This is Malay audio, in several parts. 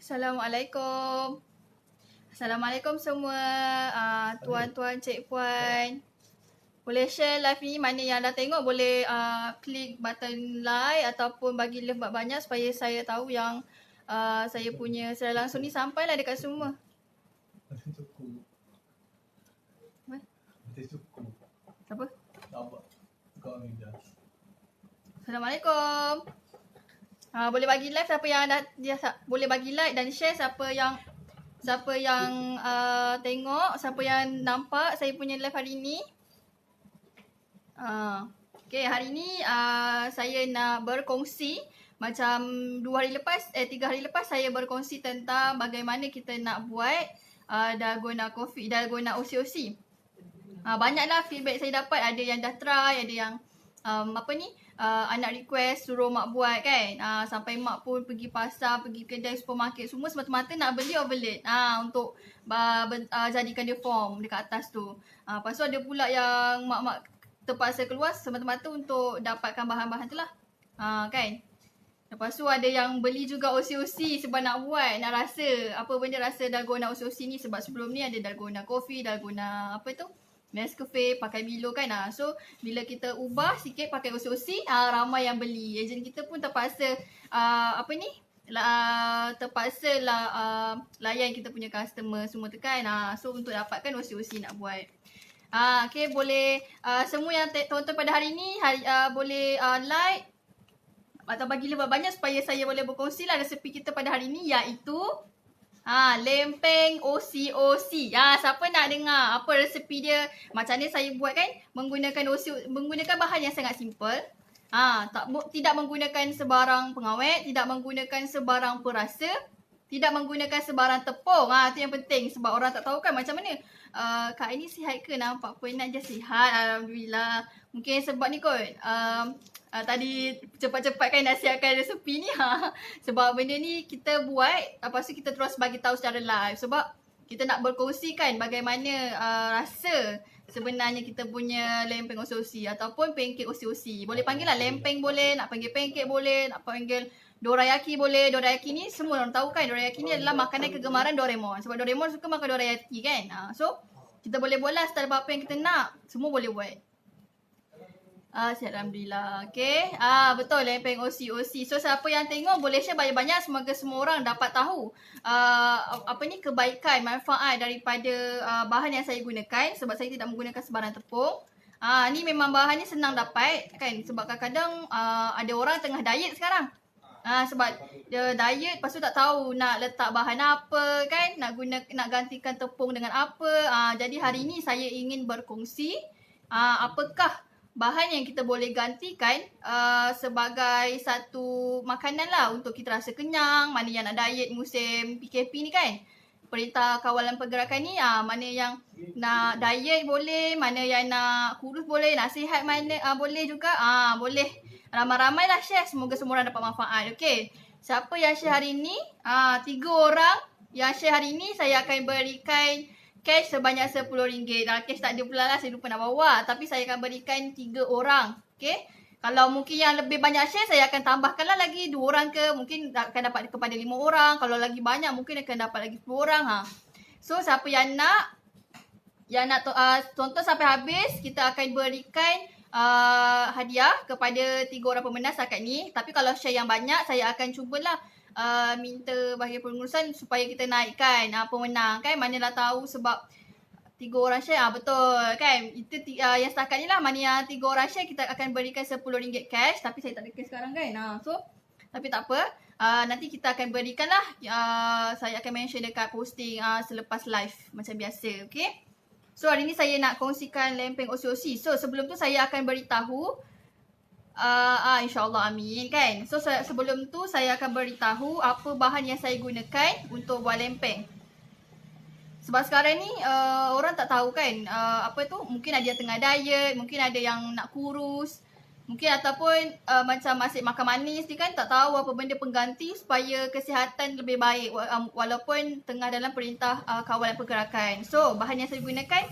Assalamualaikum. Assalamualaikum semua tuan-tuan, cik puan. Boleh share live ni, mana yang dah tengok boleh klik button like ataupun bagi love banyak supaya saya tahu yang saya punya siaran langsung ni sampailah dekat semua. Cukup. Apa? Cukup. Apa? Nampak. Kau Amida. Assalamualaikum. Boleh bagi like siapa yang boleh bagi like dan share siapa yang tengok, siapa yang nampak saya punya live hari ni. Okay, hari ni saya nak berkongsi macam 3 hari lepas saya berkongsi tentang bagaimana kita nak buat dalgona coffee, dalgona OC-OC. Banyaklah feedback saya dapat, ada yang dah try, ada yang anak request suruh mak buat kan. Sampai mak pun pergi pasar, pergi kedai supermarket, semua semata-mata nak beli overload untuk jadikan dia form dekat atas tu. Lepas tu ada pula yang mak-mak terpaksa keluar semata-mata untuk dapatkan bahan-bahan tu lah. Kan. Lepas tu ada yang beli juga OC-OC sebab nak buat, nak rasa apa benda rasa dalgona OC-OC ni. Sebab sebelum ni ada dalgona coffee, dalgona Nescafe, pakai Milo kan. So bila kita ubah sikit pakai OC-OC, ramai yang beli. Ejen kita pun terpaksa terpaksa layan kita punya customer semua tu kan. So untuk dapatkan OC-OC nak buat. Okay, boleh semua yang tonton pada hari ni boleh like atau bagi lebih banyak supaya saya boleh berkongsi lah resepi kita pada hari ni, iaitu lempeng OC-OC. Siapa nak dengar apa resepi dia, macam ni saya buat kan, menggunakan bahan yang sangat simple. Tidak menggunakan sebarang pengawet, tidak menggunakan sebarang perasa, tidak menggunakan sebarang tepung. Itu yang penting sebab orang tak tahu kan macam mana. Kak ini sihat ke? Nampak penat je. Sihat, alhamdulillah. Mungkin sebab ni kot. Tadi cepat-cepat kan nak siapkan resepi ni. Sebab benda ni kita buat, lepas tu kita terus bagi tahu secara live. Sebab kita nak berkongsikan bagaimana rasa sebenarnya kita punya lempeng OC-OC ataupun pancake OC-OC. Boleh panggil lah lempeng boleh, nak panggil pancake boleh, nak panggil dorayaki boleh. Dorayaki ni semua orang tahu kan, dorayaki ni adalah makanan kegemaran Doraemon. Sebab Doraemon suka makan dorayaki kan. So kita boleh buat lah style apa yang kita nak. Semua boleh buat. Sihat alhamdulillah. Okay. Betul lempeng OC-OC. So siapa yang tengok boleh share banyak-banyak. Semoga semua orang dapat tahu kebaikan, manfaat daripada bahan yang saya gunakan. Sebab saya tidak menggunakan sebarang tepung. Ni memang bahan ni senang dapat kan. Sebab kadang-kadang ada orang tengah diet sekarang. Sebab dia diet, lepas tu tak tahu nak letak bahan apa kan, nak gantikan tepung dengan apa. Jadi hari ni saya ingin berkongsi apakah bahan yang kita boleh gantikan sebagai satu makanan lah untuk kita rasa kenyang. Mana yang nak diet musim PKP ni kan, Perintah Kawalan Pergerakan ni, mana yang nak diet boleh, mana yang nak kurus boleh, nak sihat boleh juga. Boleh ramai-ramai lah share. Semoga semua orang dapat manfaat. Okay, siapa yang share hari ni? 3 orang yang share hari ni saya akan berikan cash sebanyak RM10. Cash tak ada pula lah, saya lupa nak bawa. Tapi saya akan berikan 3 orang. Okay, kalau mungkin yang lebih banyak share, saya akan tambahkan lah lagi 2 orang ke. Mungkin akan dapat kepada 5 orang. Kalau lagi banyak, mungkin akan dapat lagi 10 orang. So, siapa yang nak tonton sampai habis, kita akan berikan hadiah kepada 3 orang pemenang setakat ni. Tapi kalau share yang banyak, saya akan cubalah minta bagi pengurusan supaya kita naikkan pemenang kan. Manalah tahu sebab 3 orang share, betul kan. Itu yang setakat ni lah. Mana yang 3 orang share, kita akan berikan RM10 cash. Tapi saya tak ada cash sekarang kan. So, tapi tak apa. Nanti kita akan berikan lah. Saya akan mention dekat posting selepas live macam biasa. Okay. So, hari ni saya nak kongsikan lempeng OC-OC. So, sebelum tu saya akan beritahu. InsyaAllah amin kan. So, sebelum tu saya akan beritahu apa bahan yang saya gunakan untuk buat lempeng. Sebab sekarang ni orang tak tahu kan mungkin ada yang tengah diet, mungkin ada yang nak kurus, mungkin ataupun macam masih makan manis ni kan, tak tahu apa benda pengganti supaya kesihatan lebih baik walaupun tengah dalam Perintah Kawalan Pergerakan. So bahan yang saya gunakan,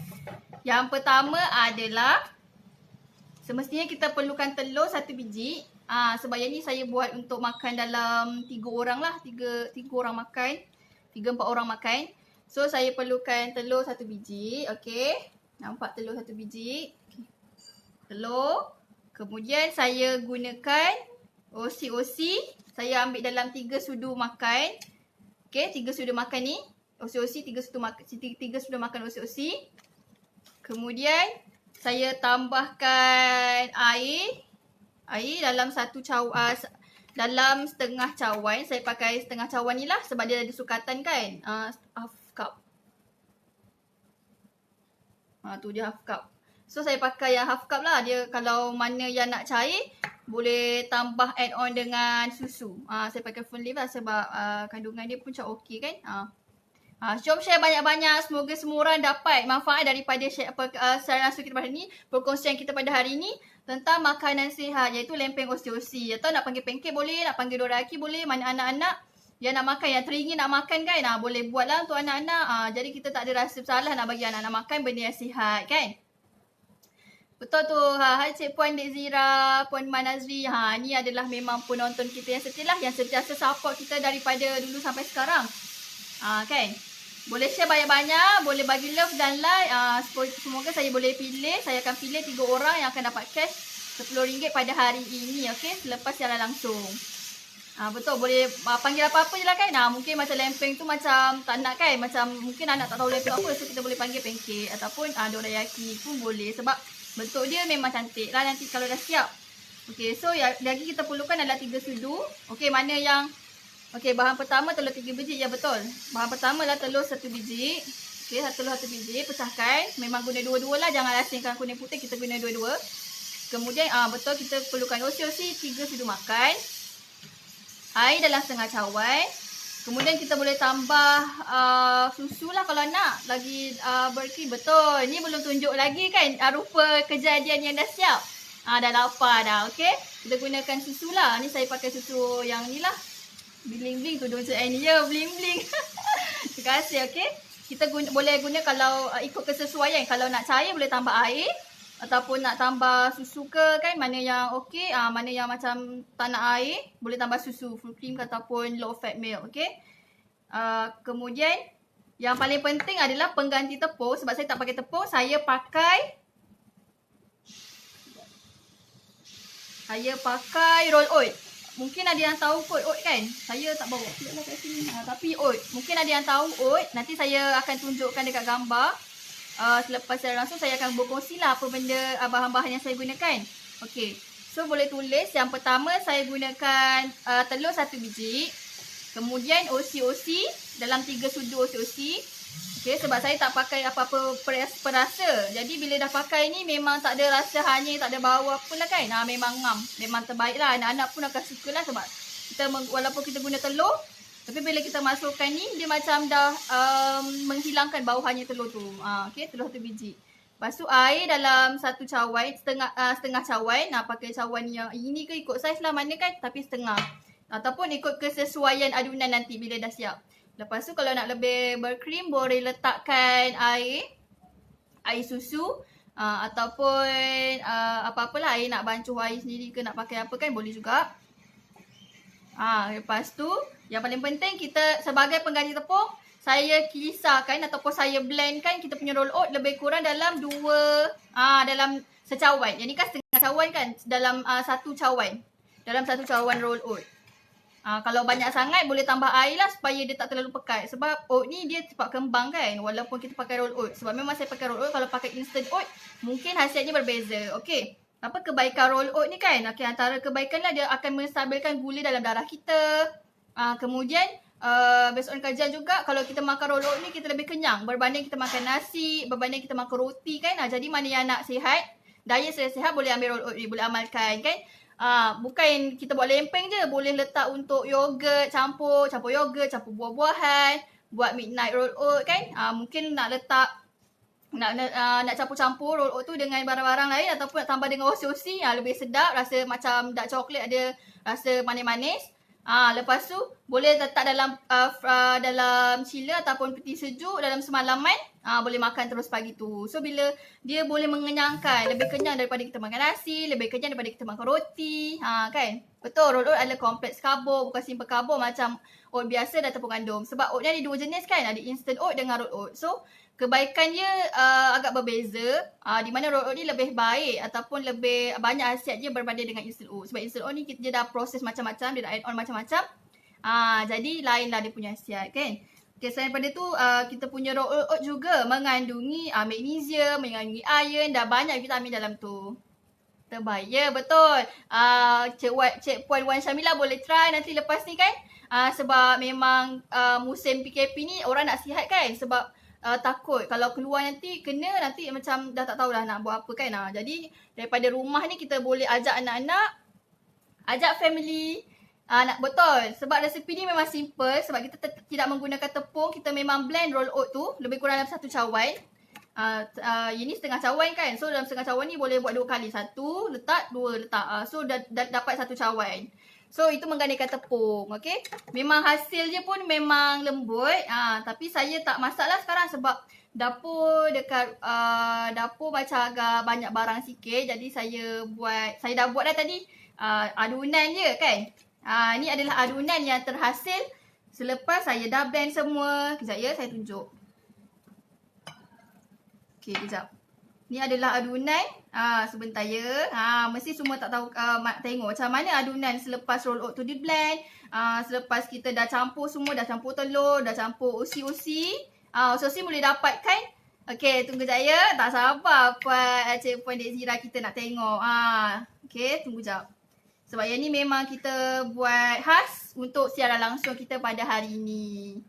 yang pertama adalah semestinya kita perlukan telur 1 biji. Sebab yang ni saya buat untuk makan dalam 3 orang lah. 3 orang makan. 3-4 orang makan. So saya perlukan telur 1 biji. Okay. Nampak telur 1 biji. Okay. Telur. Kemudian saya gunakan osi-osi. Saya ambil dalam 3 sudu makan. Okay, 3 sudu makan ni. Osi-osi 3 sudu makan osi-osi. Kemudian saya tambahkan air. Air dalam dalam setengah cawan. Saya pakai setengah cawan ni lah sebab dia ada sukatan kan. Half cup. Tu dia half cup. So saya pakai yang half cup lah. Dia kalau mana yang nak cair boleh tambah add on dengan susu. Saya pakai full leaf lah sebab kandungan dia pun macam okey kan. Jom share banyak-banyak. Semoga semua orang dapat manfaat daripada siaran langsung kita pada ni. Perkongsian kita pada hari ni tentang makanan sihat iaitu lempeng osi-osi. Atau nak panggil pancake boleh, nak panggil dorayaki boleh. Mana anak-anak yang nak makan, yang teringin nak makan kan. Boleh buat lah untuk anak-anak. Jadi kita tak ada rasa bersalah nak bagi anak-anak makan benda yang sihat kan. Betul tu. Hai Cik Puan Dek Zira, Puan Manazri. Ni adalah memang penonton kita yang setia lah. Yang sentiasa support kita daripada dulu sampai sekarang. Kan. Boleh share banyak-banyak. Boleh bagi love dan like. Semoga saya boleh pilih. Saya akan pilih 3 orang yang akan dapat cash RM10 pada hari ini. Okay. Selepas siaran langsung. Betul. Boleh panggil apa-apa je lah kan. Mungkin macam lempeng tu macam tak nak kan. Macam mungkin anak tak tahu lempeng apa. So kita boleh panggil pancake. Ataupun dorayaki pun boleh. Sebab bentuk dia memang cantik lah nanti kalau dah siap. Okay, so lagi kita perlukan adalah 3 sudu. Okay, mana yang... Okay, bahan pertama telur 3 biji. Ya, betul. Bahan pertama adalah telur 1 biji. Okay, telur 1 biji. Pecahkan. Memang guna dua-dua lah. Jangan asingkan kuning putih. Kita guna dua-dua. Kemudian, betul kita perlukan osi-osi 3 sudu makan. Air dalam setengah cawan. Kemudian kita boleh tambah susu lah kalau nak. Lagi berkrim. Betul. Ni belum tunjuk lagi kan rupa kejadian yang dah siap. Dah lapar dah. Okay. Kita gunakan susu lah. Ni saya pakai susu yang ni lah. Bling-bling tu. Macam ni je. Bling-bling. Terima kasih. Okay. Kita boleh guna kalau ikut kesesuaian. Kalau nak cair boleh tambah air. Ataupun nak tambah susu ke kan. Mana yang okey. Mana yang macam tak nak air. Boleh tambah susu. Full cream ataupun low fat milk. Okey. Kemudian. Yang paling penting adalah pengganti tepung. Sebab saya tak pakai tepung. Saya pakai roll oat. Mungkin ada yang tahu kot oat kan. Saya tak bawa. Tidaklah kat sini. Tapi oat. Mungkin ada yang tahu oat. Nanti saya akan tunjukkan dekat gambar. Selepas saya langsung saya akan berkongsi lah apa benda bahan-bahan yang saya gunakan. Okey. So boleh tulis yang pertama saya gunakan telur 1 biji. Kemudian osi-osi dalam 3 sudu osi-osi. Okey, sebab saya tak pakai apa-apa perasa. Jadi bila dah pakai ni memang tak ada rasa hanyir, tak ada bau apalah kan. Memang ngam. Memang terbaik lah. Anak-anak pun akan suka lah sebab kita walaupun kita guna telur. Tapi bila kita masukkan ni, dia macam dah menghilangkan bau hanya telur tu. Okay, telur 1 biji. Lepas tu air dalam 1 cawan, setengah cawan. Pakai cawan yang ini ke ikut saiz lah mana kan. Tapi setengah. Ataupun ikut kesesuaian adunan nanti bila dah siap. Lepas tu kalau nak lebih berkrim, boleh letakkan air susu. Ataupun apa-apalah air nak bancuh air sendiri ke nak pakai apa kan boleh juga. Lepas tu yang paling penting kita sebagai pengganti tepung, saya kisarkan ataupun saya blendkan kita punya roll oat lebih kurang dalam dalam secawan. Yang ni kan setengah cawan kan, dalam 1 cawan. Dalam 1 cawan roll oat. Kalau banyak sangat boleh tambah air lah supaya dia tak terlalu pekat. Sebab oat ni dia cepat kembang kan walaupun kita pakai roll oat. Sebab memang saya pakai roll oat, kalau pakai instant oat mungkin hasilnya berbeza. Okey. Apa kebaikan roll oat ni kan? Okay, antara kebaikan lah dia akan menstabilkan gula dalam darah kita. Kemudian based on kajian juga kalau kita makan roll oat ni kita lebih kenyang berbanding kita makan nasi, berbanding kita makan roti kan. Jadi mana yang nak sihat, diet sihat boleh ambil roll oat ni, boleh amalkan kan. Bukan kita buat lempeng je, boleh letak untuk yogurt, campur yogurt, campur buah-buahan, buat midnight roll oat kan. Mungkin nak letak nak campur-campur roll oat tu dengan barang-barang lain ataupun nak tambah dengan osi-osi, lebih sedap, rasa macam dark chocolate, ada rasa manis-manis. Lepas tu boleh letak dalam chiller ataupun peti sejuk dalam semalaman. Boleh makan terus pagi tu. So bila dia boleh mengenyangkan, lebih kenyang daripada kita makan nasi, lebih kenyang daripada kita makan roti. Kan? Betul, roll oat adalah kompleks karbo, bukan simple karbo macam oat biasa dan tepung gandum. Sebab oat ni ada 2 jenis kan, ada instant oat dengan roll oat. So kebaikan dia agak berbeza. Di mana roll oat ni lebih baik ataupun lebih banyak khasiat dia berbanding dengan instant oat. Sebab instant oat ni dia dah proses macam-macam, dia dah add on macam-macam. Jadi lain lah dia punya khasiat kan. Okay, selain daripada tu kita punya roll oat juga mengandungi magnesium, mengandungi iron dan banyak vitamin dalam tu. Terbaik. Ya, betul. Cik Puan Wan Syamila boleh try nanti lepas ni kan. Sebab memang musim PKP ni orang nak sihat kan. Sebab takut kalau keluar nanti kena nanti macam dah tak tahulah nak buat apa kan. Jadi daripada rumah ni kita boleh ajak anak-anak, ajak family. Betul. Sebab resepi ni memang simple. Sebab kita tidak menggunakan tepung. Kita memang blend roll oat tu lebih kurang dalam 1 cawan. Ini setengah cawan kan. So dalam setengah cawan ni boleh buat 2 kali. 1 letak, 2 letak. So dapat 1 cawan. So itu menggandakan tepung. Okay. Memang hasil je pun memang lembut. Tapi saya tak masak lah sekarang sebab dapur dekat dapur macam agak banyak barang sikit. Jadi saya dah buat dah tadi adunan je kan. Ni adalah adunan yang terhasil selepas saya dah blend semua. Kejap ya, saya tunjuk. Okay, kejap. Ni adalah adunan. Sebentar ya. Mesti semua tak tahu tengok macam mana adunan selepas roll oat tu di blend. Selepas kita dah campur semua, dah campur telur, dah campur usi-usi. Usi-usi boleh dapatkan. Okay, tunggu sekejap ya. Tak sabar Cik Puan Dek Zira kita nak tengok. Okay, tunggu sekejap. Sebab yang ni memang kita buat khas untuk siaran langsung kita pada hari ini.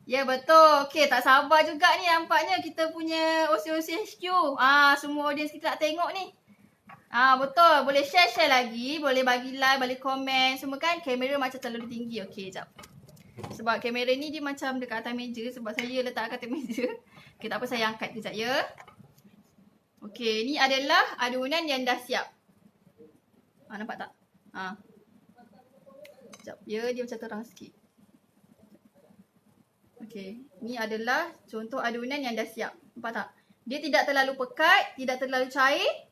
Ya betul. Okay, tak sabar juga ni nampaknya kita punya OC HQ. Semua audience kita nak tengok ni. Betul. Boleh share lagi. Boleh bagi like, boleh komen. Semua kan kamera macam terlalu tinggi. Okay, sekejap. Sebab kamera ni dia macam dekat atas meja. Sebab saya letak kat atas meja. Okay, tak apa saya angkat kejap ya. Okay, ni adalah adunan yang dah siap. Nampak tak? Sekejap ya, dia macam terang sikit. Okay, ni adalah contoh adunan yang dah siap. Nampak tak? Dia tidak terlalu pekat, tidak terlalu cair.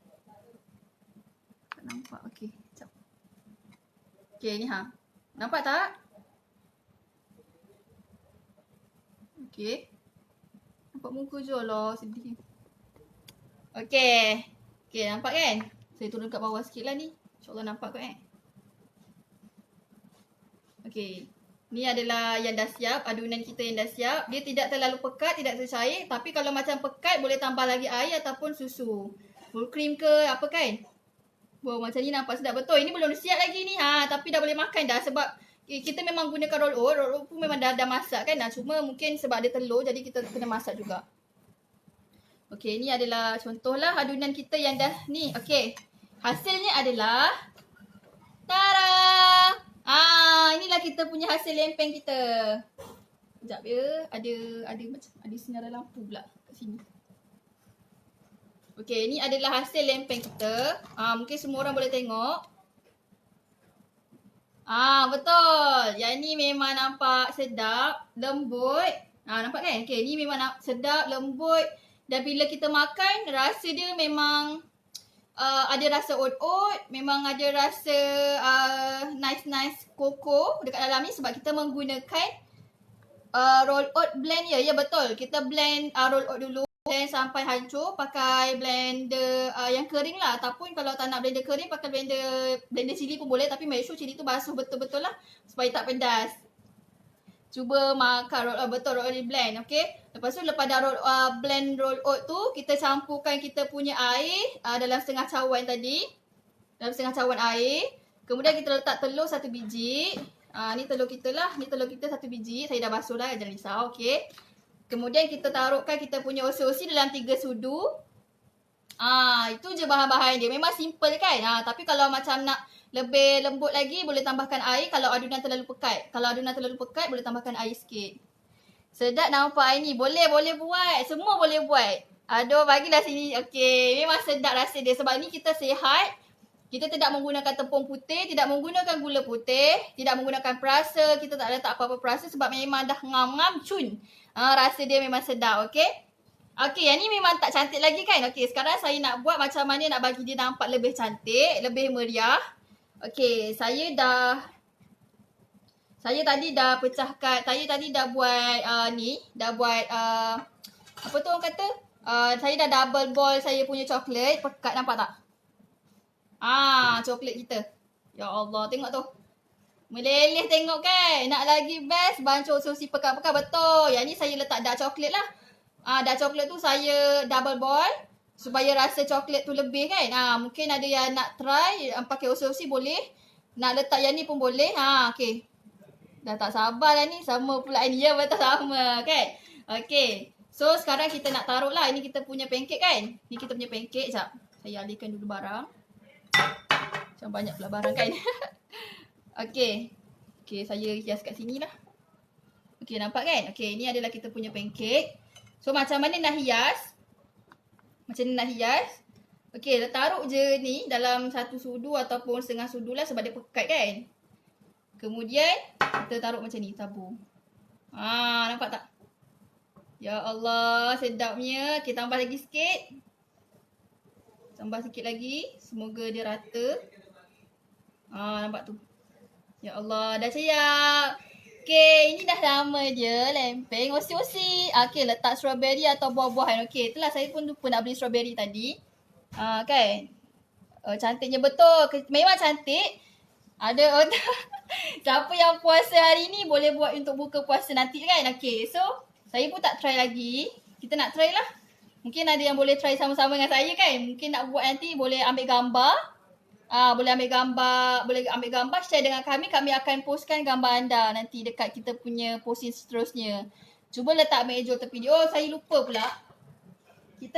Tak nampak, okay. Sekejap. Okay, ni nampak tak? Okay. Nampak muka je lah, sedih. Okay. Okay, nampak kan? Saya turun kat bawah sikit lah ni. InsyaAllah nampak kot Okay. Ni adalah yang dah siap. Adunan kita yang dah siap. Dia tidak terlalu pekat, tidak terlalu cair. Tapi kalau macam pekat, boleh tambah lagi air ataupun susu. Full cream ke apa kan? Wow, macam ni nampak sedap betul. Ini belum siap lagi ni. Tapi dah boleh makan dah. Sebab kita memang gunakan roll oat. Roll oat pun memang dah masak kan. Cuma mungkin sebab ada telur, jadi kita kena masak juga. Okay, ni adalah contohlah adunan kita yang dah ni. Okay. Hasilnya adalah tara! Inilah kita punya hasil lempeng kita. Sekejap ya. Ada sinaran lampu pula kat sini. Okay, ni adalah hasil lempeng kita. Mungkin semua orang boleh tengok. Betul. Yang ni memang nampak sedap, lembut. Nampak kan? Okay, ni memang sedap, lembut. Dan bila kita makan, rasa dia memang ada rasa oat-oat, memang ada rasa nice koko dekat dalam ni sebab kita menggunakan roll oat blend ya. Ya betul. Kita blend roll oat dulu, blend sampai hancur pakai blender yang kering lah. Ataupun kalau tak nak blender kering pakai blender cili pun boleh, tapi make sure cili tu basuh betul-betul lah supaya tak pedas. Cuba makan roll oat betul, roll oat blend, okay. Lepas tu lepas dah blend roll oat tu, kita campurkan kita punya air dalam setengah cawan tadi. Dalam setengah cawan air. Kemudian kita letak telur 1 biji. Ni telur kita lah. Ni telur kita 1 biji. Saya dah basuh lah, jangan risau, okay. Kemudian kita taruhkan kita punya osi-osi dalam 3 sudu. Itu je bahan-bahan dia. Memang simple kan. Tapi kalau macam nak lebih lembut lagi, boleh tambahkan air kalau adunan terlalu pekat. Kalau adunan terlalu pekat, boleh tambahkan air sikit. Sedap nampak ni. Boleh buat. Semua boleh buat. Aduh, bagilah sini. Okey, memang sedap rasa dia. Sebab ni kita sihat. Kita tidak menggunakan tepung putih, tidak menggunakan gula putih, tidak menggunakan perasa. Kita tak letak apa-apa perasa sebab memang dah ngam-ngam cun. Rasa dia memang sedap, okey. Okay, yang ni memang tak cantik lagi kan? Okay, sekarang saya nak buat macam mana nak bagi dia nampak lebih cantik, lebih meriah. Okay, saya tadi dah pecahkan, saya tadi dah buat dah buat apa tu orang kata? Saya dah double boil saya punya coklat, pekat nampak tak? Coklat kita. Ya Allah, tengok tu. Meleleh tengok kan? Nak lagi best, bancuk susi pekat-pekat betul. Yang ni saya letak dark coklat lah. Dark coklat tu saya double boil supaya rasa coklat tu lebih kan. Mungkin ada yang nak try pakai usi boleh. Nak letak yang ni pun boleh. Okay. Dah tak sabar lah ni. Sama pula ni. Ya betul sama kan. Okay. So sekarang kita nak taruh lah. Ini kita punya pancake kan. Ni kita punya pancake. Sekejap. Saya alihkan dulu barang. Macam banyak pula barang kan. Okay. Okay, saya hias kat sini lah. Okay, nampak kan? Okay, ni adalah kita punya pancake. So, macam mana nak hias? Macam mana nak hias? Okay, taruh je ni dalam satu sudu ataupun setengah sudu lah sebab dia pekat kan? Kemudian, kita taruh macam ni, tabur. Nampak tak? Ya Allah, sedapnya. Okay, tambah lagi sikit. Tambah sikit lagi. Semoga dia rata. Nampak tu. Ya Allah, dah siap. Okay, ini dah lama je lempeng osi-osi. Okay, letak strawberry atau buah-buahan. Okay, itulah saya pun lupa nak beli strawberry tadi. Kan? Cantiknya betul. Memang cantik. Ada siapa yang puasa hari ni boleh buat untuk buka puasa nanti kan? Okay, so saya pun tak try lagi. Kita nak try lah. Mungkin ada yang boleh try sama-sama dengan saya kan? Mungkin nak buat nanti boleh ambil gambar. Boleh ambil gambar, share dengan kami akan postkan gambar anda nanti dekat kita punya posting seterusnya. Cuba letak Mac tepi dia. Saya lupa pula. Kita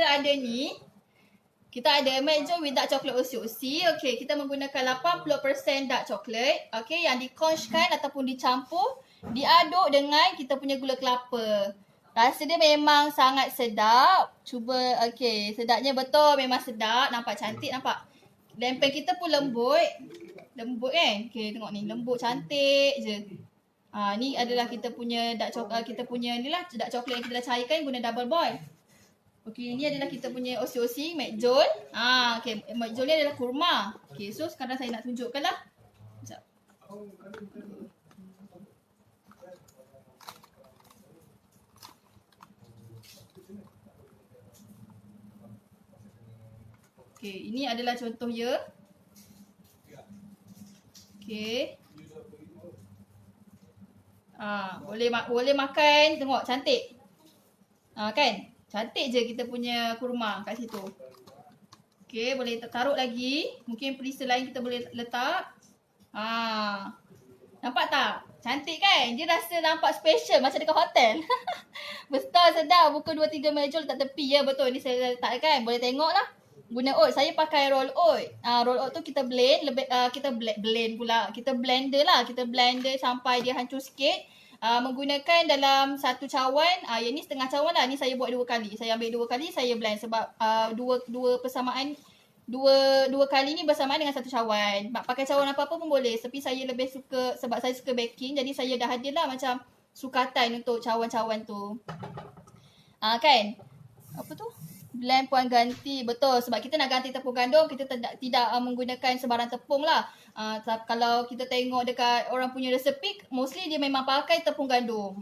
ada Mac with dark chocolate osi-osi. Okay, kita menggunakan 80% dark chocolate. Okay, yang dikonchkan ataupun dicampur, diaduk dengan kita punya gula kelapa. Rasa dia memang sangat sedap. Cuba, okay, sedapnya betul, memang sedap. Nampak cantik, nampak? Lempeng kita pun lembut. Lembut kan? Okay, tengok ni. Lembut, cantik je. Ni adalah kita punya dark chocolate. Kita punya ni lah, dark chocolate yang kita dah cairkan guna double boil. Okay, ni adalah kita punya osi-osi, McJool. Okay, McJool ni adalah kurma. Okay, so sekarang saya nak tunjukkan lah. Sekejap. Okay, ini adalah contoh ya. Okay. Boleh makan. Tengok, cantik. Kan? Cantik je kita punya kurma kat situ. Okay, boleh taruh lagi. Mungkin perisa lain kita boleh letak. Nampak tak? Cantik kan? Dia rasa nampak special macam dekat hotel. Betul, sedap. Buka 2-3 meja letak tepi. Ya, betul. Ni saya letak kan. Boleh tengok lah. Guna oat. Saya pakai roll oat. Roll oat tu kita blend. Kita blend pula. Kita blender lah. Kita blender sampai dia hancur sikit. Menggunakan dalam satu cawan. Yang ni setengah cawan lah. Ni saya buat 2 kali. Saya ambil 2 kali. Saya blend. Sebab dua persamaan. Dua kali ni bersamaan dengan satu cawan. Pakai cawan apa-apa pun boleh. Tapi saya lebih suka. Sebab saya suka baking. Jadi saya dah ada lah macam sukatan untuk cawan-cawan tu. Kan? Apa tu? Blend puan ganti. Betul. Sebab kita nak ganti tepung gandum, kita tidak menggunakan sebarang tepung lah. Kalau kita tengok dekat orang punya resepi, mostly dia memang pakai tepung gandum.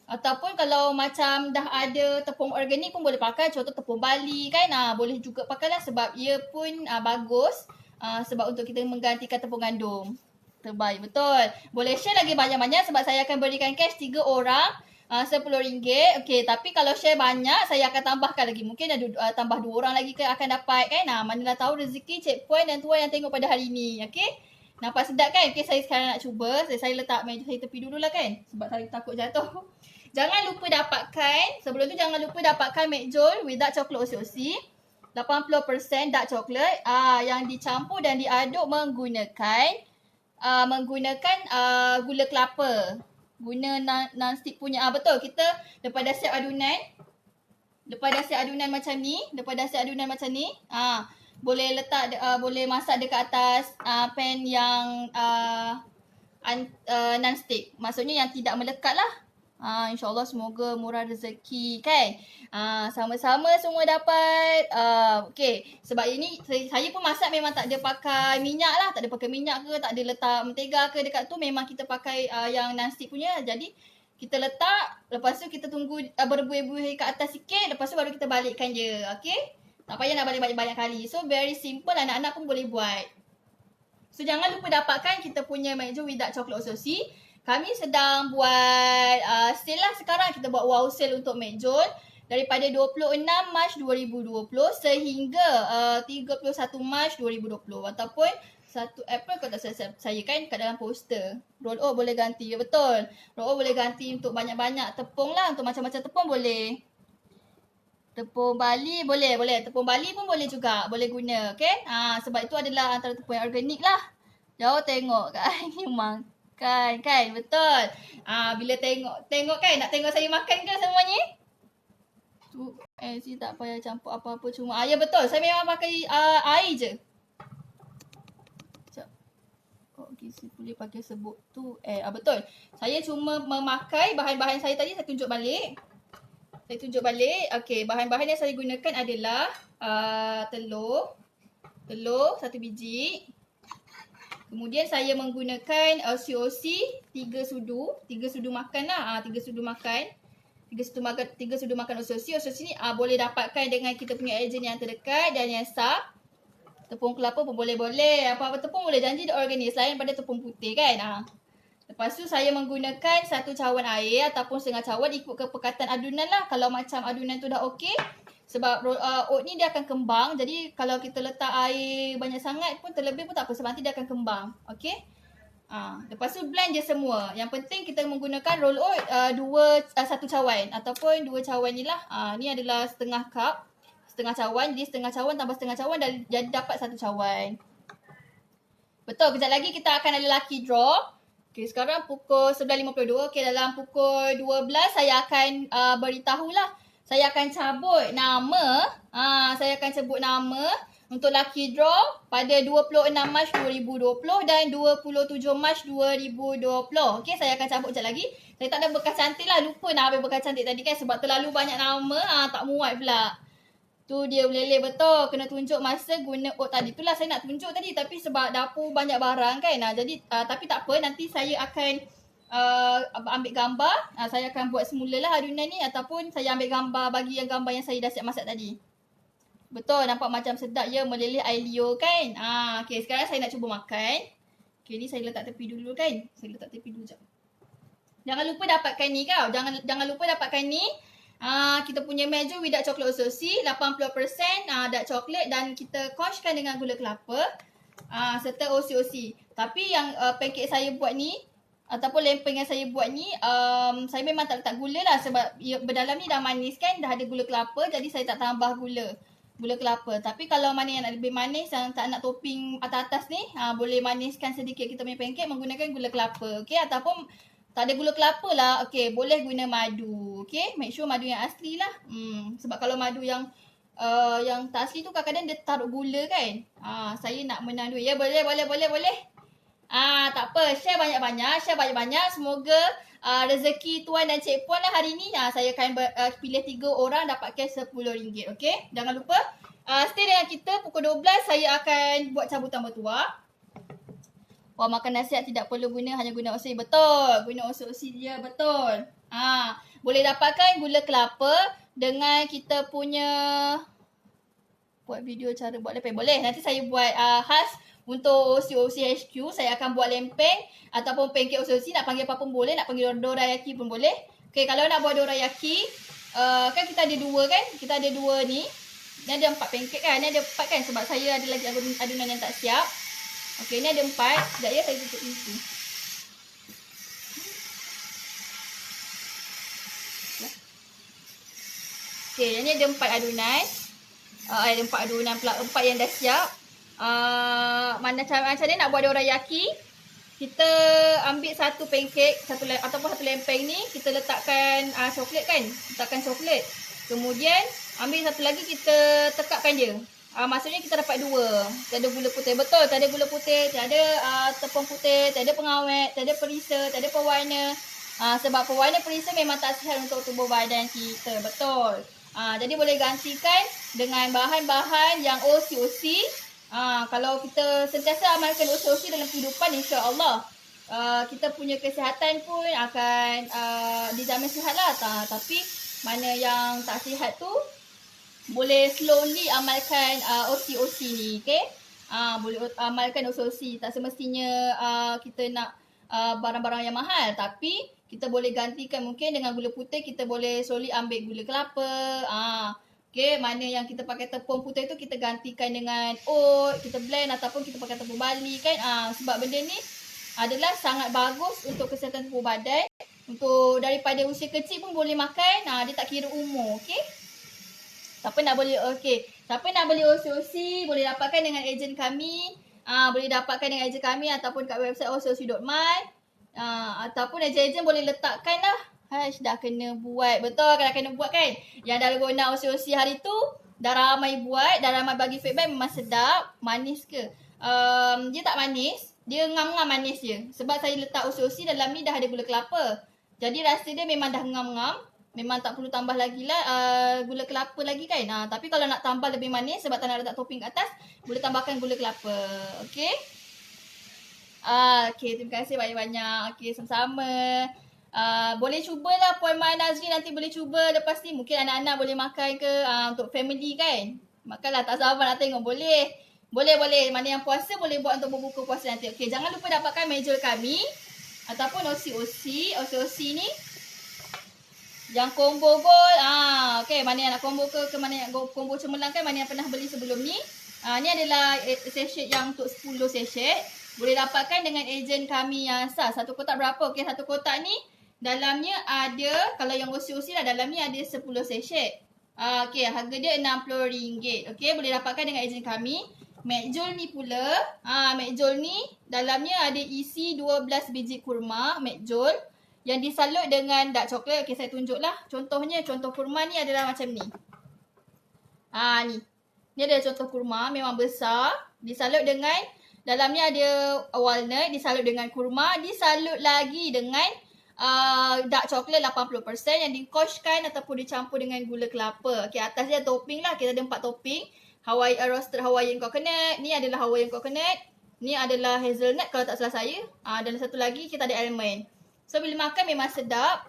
Ataupun kalau macam dah ada tepung organik pun boleh pakai. Contoh tepung Bali kan. Boleh juga pakai lah sebab ia pun bagus. Sebab untuk kita menggantikan tepung gandum. Terbaik. Betul. Boleh share lagi banyak-banyak sebab saya akan berikan cash 3 orang. RM10. Okay, tapi kalau share banyak, saya akan tambahkan lagi. Mungkin ada tambah 2 orang lagi akan dapat kan. Manalah tahu rezeki checkpoint dan tuan yang tengok pada hari ni. Okay. Nampak sedap kan? Okay, saya sekarang nak cuba. Saya letak meja saya tepi dulu lah kan. Sebab saya takut jatuh. Jangan lupa dapatkan. Sebelum tu jangan lupa dapatkan McJool with dark chocolate osi-osi. 80% dark chocolate. Yang dicampur dan diaduk menggunakan gula kelapa. Guna non-stick punya. Betul, kita lepas dah siap adunan. Lepas dah siap adunan macam ni. Boleh letak, boleh masak dekat atas pan yang non-stick. Maksudnya yang tidak melekat lah. InsyaAllah semoga murah rezeki kan. Sama-sama semua dapat. Okay. Sebab ini saya pun masak memang tak ada pakai minyak lah. Tak ada pakai minyak ke, tak ada letak mentega ke dekat tu. Memang kita pakai yang non-stick punya. Jadi kita letak, lepas tu kita tunggu berbuih-buih kat atas sikit. Lepas tu baru kita balikkan je. Okay. Tak payah nak balik banyak kali. So very simple, anak-anak pun boleh buat. So jangan lupa dapatkan kita punya Mac Joe without chocolate ososi. Kami sedang buat sale lah sekarang. Kita buat wow sale untuk Mac Joe daripada 26 Mac 2020 sehingga 31 Mac 2020 ataupun 1 April kalau tak salah saya kan kat dalam poster. Roll out boleh ganti. Ya betul. Roll out boleh ganti untuk banyak-banyak tepung lah. Untuk macam-macam tepung boleh. Tepung Bali boleh. Tepung Bali pun boleh juga. Boleh guna. Okay. Sebab itu adalah antara tepung yang organik lah. Jauh tengok kan. Memang. Kan, betul. Bila tengok kan, nak tengok saya makan ke semuanya? Tu, si tak payah campur apa-apa cuma. Ya betul, saya memang pakai air je. Sekejap. Okay, saya boleh pakai sebut tu. Betul. Saya cuma memakai bahan-bahan saya tadi, saya tunjuk balik. Okay, bahan-bahan yang saya gunakan adalah telur 1 biji. Kemudian saya menggunakan COC 3 sudu makan lah. 3 sudu makan. 3 sudu makan ososi. Ososi ni boleh dapatkan dengan kita punya ejen yang terdekat dan yang sah. Tepung kelapa pun boleh. Apa-apa tepung boleh, janji dia organik selain pada tepung putih kan. Lepas tu saya menggunakan 1 cawan air ataupun setengah cawan ikut kepekatan adunan lah. Kalau macam adunan tu dah okey. Sebab oat ni dia akan kembang. Jadi kalau kita letak air banyak sangat pun terlebih pun tak apa. Sebab nanti dia akan kembang. Okay. Lepas tu blend je semua. Yang penting kita menggunakan roll oat 1 cawan. Ataupun 2 cawan ni lah. Ni adalah setengah cup. Setengah cawan. Jadi setengah cawan tambah setengah cawan dan jadi dapat 1 cawan. Betul. Kejap lagi kita akan ada lucky draw. Okay, sekarang pukul 11.52. Okay, dalam pukul 12 saya akan beritahulah. Saya akan cabut nama. Saya akan sebut nama untuk lucky draw pada 26 Mac 2020 dan 27 Mac 2020. Okey, saya akan cabut sekejap lagi. Saya tak ada bekas cantik lah. Lupa nak ambil bekas cantik tadi kan sebab terlalu banyak nama. Tak muat pula. Tu dia meleleh betul. Kena tunjuk masa guna oat tadi. Itulah saya nak tunjuk tadi tapi sebab dapur banyak barang kan. Jadi tapi tak apa, nanti saya akan ambil gambar. Saya akan buat semula lah adunan ni ataupun saya ambil gambar bagi yang gambar yang saya dah siap masak tadi. Betul, nampak macam sedap ya, meleleh air liur kan. Okay, sekarang saya nak cuba makan. Okay, ni saya letak tepi dulu kan. Saya letak tepi dulu sekejap. Jangan lupa dapatkan ni kau. Jangan lupa dapatkan ni. Kita punya Mac Joe without chocolate ososi 80% dark chocolate dan kita conchkan dengan gula kelapa serta OC-OC. Tapi yang pancake saya buat ni ataupun lempeng yang saya buat ni saya memang tak letak gula lah sebab berdalam ni dah manis kan, dah ada gula kelapa, jadi saya tak tambah gula kelapa. Tapi kalau mana yang nak lebih manis, yang tak nak topping atas-atas ni boleh maniskan sedikit kita punya pancake menggunakan gula kelapa. Okay, ataupun tak ada gula kelapa lah, okay, boleh guna madu. Okay, make sure madu yang asli lah. Sebab kalau madu yang tak asli tu kadang-kadang dia taruh gula kan. Saya nak menang dulu. Ya, boleh. Tak apa, share banyak-banyak. Semoga rezeki tuan dan cik puan lah hari ni. Saya akan pilih 3 orang dapatkan RM10. Okay, jangan lupa stay dengan kita. Pukul 12 saya akan buat cabutan bertuah. Makan nasihat tidak perlu hanya guna OC. Betul, guna OC dia betul. Boleh dapatkan gula kelapa dengan kita punya buat video cara buat lempeng. Boleh, nanti saya buat khas untuk OC HQ. Saya akan buat lempeng ataupun pancake OC. Nak panggil apa pun boleh. Nak panggil dorayaki pun boleh. Okay, kalau nak buat dorayaki, kan kita ada 2 kan. Kita ada 2 ni. Ni ada 4 pancake kan. Ni ada 4 kan sebab saya ada lagi adunan yang tak siap. Okay, ni ada 4. Sekejap ya, saya tutup pintu. Okay, ni ada 4 adunan. Ada 4 adunan pula. 4 yang dah siap. Macam mana nak buat dorayaki, kita ambil 1 pancake ataupun 1 lempeng ni, kita letakkan coklat kan, coklat. Kemudian ambil 1 lagi, kita tekapkan je. Maksudnya kita dapat 2. Tak ada gula putih. Betul, tak ada gula putih, tak ada tepung putih, tak ada pengawet, tak ada perisa, tak ada pewarna. Sebab pewarna perisa memang tak sihat untuk tubuh badan kita. Betul. Jadi boleh gantikan dengan bahan-bahan yang OC-OC. Kalau kita sentiasa amalkan OC-OC dalam kehidupan, insya-Allah kita punya kesihatan pun akan dijamin sihat lah. Tapi mana yang tak sihat tu boleh slowly amalkan OC-OC ni, okay? Boleh amalkan OC-OC. Tak semestinya kita nak barang-barang yang mahal, tapi kita boleh gantikan mungkin dengan gula putih, kita boleh slowly ambil gula kelapa. Okay, mana yang kita pakai tepung putih tu kita gantikan dengan oat, kita blend ataupun kita pakai tepung bali kan. Sebab benda ni adalah sangat bagus untuk kesihatan tubuh badan. Untuk daripada usia kecil pun boleh makan, dia tak kira umur, okay? Siapa nak beli OC-OC boleh dapatkan dengan ejen kami. Boleh dapatkan dengan ejen kami ataupun kat website ococ.my. Ataupun ejen-ejen boleh letakkan lah. Dah kena buat. Betul, dah kena buat kan. Yang dah guna OC-OC hari tu, dah ramai buat, dah ramai bagi feedback memang sedap. Manis ke? Dia tak manis. Dia ngam-ngam manis je. Sebab saya letak OC-OC dalam ni dah ada gula kelapa. Jadi rasa dia memang dah ngam-ngam. Memang tak perlu tambah lagi lah gula kelapa lagi kan. Tapi kalau nak tambah lebih manis sebab tak nak letak topping kat atas, boleh tambahkan gula kelapa. Okay. Okay, terima kasih banyak-banyak. Okay, sama-sama. Boleh cubalah Puan Mak Nazri, nanti boleh cuba lepas ni. Mungkin anak-anak boleh makan ke untuk family kan. Makanlah, tak sabar nak tengok. Boleh. Boleh. Mana yang puasa boleh buat untuk berbuka puasa nanti. Okay, jangan lupa dapatkan medjol kami ataupun OC-OC ni yang combo gold. Okay, mana yang nak combo ke mana yang combo cemerlang kan, mana yang pernah beli sebelum ni. Ni adalah sachet yang untuk 10 sachet. Boleh dapatkan dengan ejen kami yang sah. Satu kotak berapa? Okay, satu kotak ni dalamnya ada, kalau yang OC-OC lah, dalamnya ada 10 sachet. Okay, harga dia RM60. Okay, boleh dapatkan dengan ejen kami. Medjol ni pula, medjol ni dalamnya ada isi 12 biji kurma medjol yang disalut dengan dark coklat. Okay, saya tunjuklah. Contohnya, contoh kurma ni adalah macam ni. Ni. Ni adalah contoh kurma. Memang besar. Disalut dengan, dalamnya ada walnut. Disalut dengan kurma. Disalut lagi dengan dark coklat 80% yang dikoshkan ataupun dicampur dengan gula kelapa. Okay, atas dia topping lah. Kita ada 4 topping. Roasted Hawaiian coconut. Ni adalah Hawaiian coconut. Ni adalah hazelnut kalau tak salah saya. Dan satu lagi kita ada almond. So, bila makan memang sedap.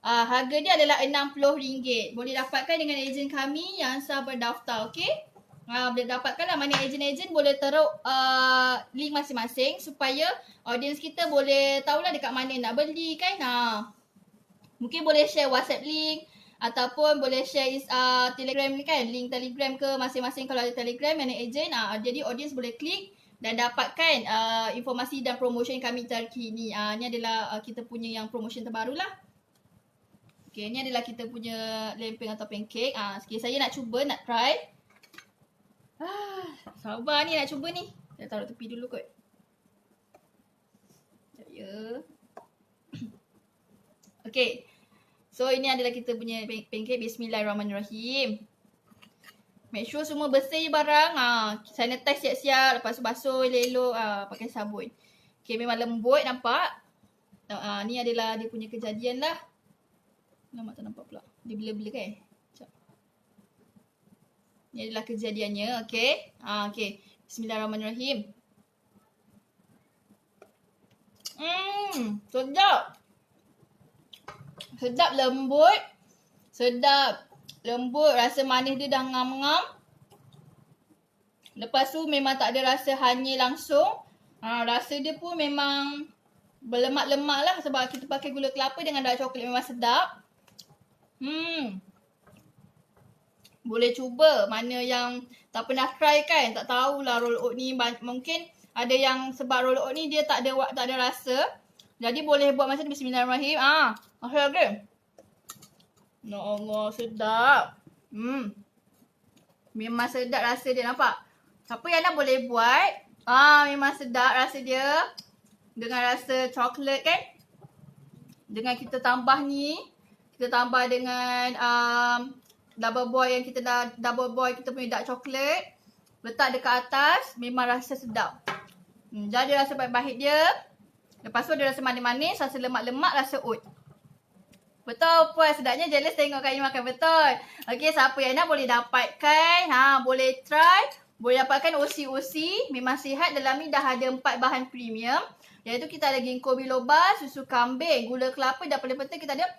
Harga dia adalah RM60. Boleh dapatkan dengan ejen kami yang sah berdaftar, okey? Boleh dapatkan lah. Mana ejen-ejen boleh taruh link masing-masing supaya audience kita boleh tahulah dekat mana nak beli kan. Mungkin boleh share WhatsApp link ataupun boleh share Telegram ni kan. Link Telegram ke masing-masing kalau ada Telegram mana ejen. Jadi audience boleh klik dan dapatkan informasi dan promotion kami terkini. Ni adalah kita punya yang promotion terbaru lah. Okay, ni adalah kita punya lempeng atau pancake. Sikit saya nak cuba, nak try. Sabar ni nak cuba ni. Dah taruh tepi dulu kot. Sekejap ya. Okay. So, ini adalah kita punya pancake. Bismillahirrahmanirrahim. Make sure semua bersih barang. Sanitize siap-siap. Lepas tu basuh elok-elok. Pakai sabun. Okay, memang lembut nampak. Ni adalah dia punya kejadian lah. Lama tak nampak pula. Dia bila-bila kan? Sekejap. Ni adalah kejadiannya. Okay. Okay. Bismillahirrahmanirrahim. Sedap. Sedap, lembut. Sedap. Lembut, rasa manis dia dah ngam-ngam. Lepas tu memang tak ada rasa hanyir langsung. Rasa dia pun memang berlemak-lemak lah sebab kita pakai gula kelapa dengan dark coklat, memang sedap. Boleh cuba. Mana yang tak pernah try kan, tak tahulah roll oat ni. Mungkin ada yang sebab roll oat ni dia tak ada rasa. Jadi boleh buat macam ni. Bismillahirrahmanirrahim. Okay. Ya Allah, sedap. Memang sedap rasa dia, nampak? Siapa yang nak boleh buat. Memang sedap rasa dia. Dengan rasa coklat kan. Dengan kita tambah ni. Kita tambah dengan double boil yang kita dah double boil kita punya dark coklat. Letak dekat atas. Memang rasa sedap. Jadi rasa pahit-pahit dia. Lepas tu ada rasa manis-manis. Rasa lemak-lemak, rasa oat. Betul puan, sedapnya jealous tengok Kak Ain makan, betul. Okey, siapa yang nak boleh dapatkan, boleh try. Boleh dapatkan OC-OC, memang sihat. Dalam ni dah ada 4 bahan premium. Iaitu kita ada ginkgo biloba, susu kambing, gula kelapa dan paling penting kita ada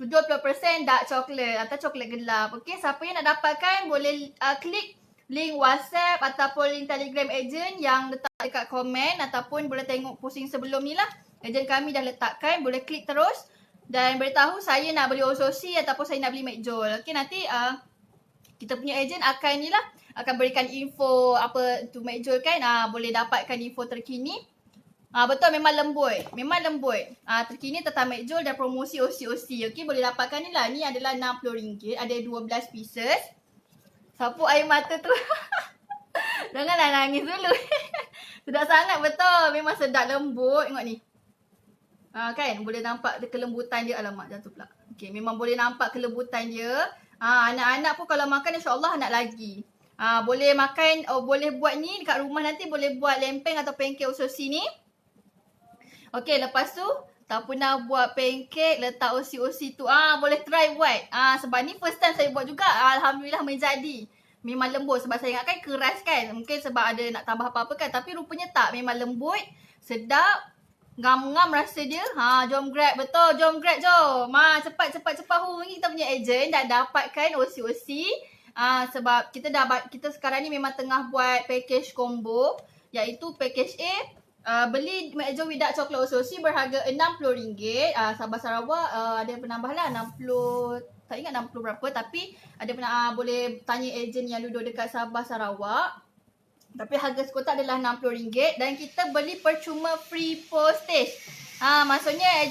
70% dark chocolate atau coklat gelap. Okey, siapa yang nak dapatkan boleh klik link WhatsApp ataupun link Telegram agent yang letak dekat komen ataupun boleh tengok posting sebelum ni lah. Agent kami dah letakkan, boleh klik terus dan beritahu saya nak beli OC ataupun saya nak beli McJowl. Okey, nanti kita punya agent akan ni lah, akan berikan info apa tu McJowl kan. Boleh dapatkan info terkini. Betul, memang lembut. Memang lembut. Terkini tentang McJowl dan promosi OC-OC. Okey, boleh dapatkan ni lah. Ni adalah RM60. Ada 12 pieces. Sapu air mata tu. Janganlah nangis dulu. Sedap sangat, betul. Memang sedap, lembut. Tengok ni. Kan boleh nampak kelembutan dia. Alamak, jatuh pula. Okey, memang boleh nampak kelembutan dia. Anak-anak pun kalau makan insya-Allah nak lagi. Boleh makan, boleh buat ni dekat rumah nanti, boleh buat lempeng atau pancake OC ni. Okey, lepas tu tak pernah buat pancake letak OC tu. Boleh try buat. Sebab ni first time saya buat juga. Alhamdulillah menjadi. Memang lembut sebab saya ingatkan keras kan. Mungkin sebab ada nak tambah apa-apa kan, tapi rupanya tak. Memang lembut, sedap. Ngam-ngam rasa dia. Jom grab. Betul, jom grab jom. Cepat hubungi kita punya agent dan dapatkan OC. Sebab kita sekarang ni memang tengah buat package combo, iaitu package A, beli McJowl without chocolate OC berharga RM60. Sabah Sarawak ada penambah lah 60, tak ingat 60 berapa, tapi ada boleh tanya agent yang duduk dekat Sabah Sarawak. Tapi harga sekotak adalah RM60 dan kita beli percuma free postage. Maksudnya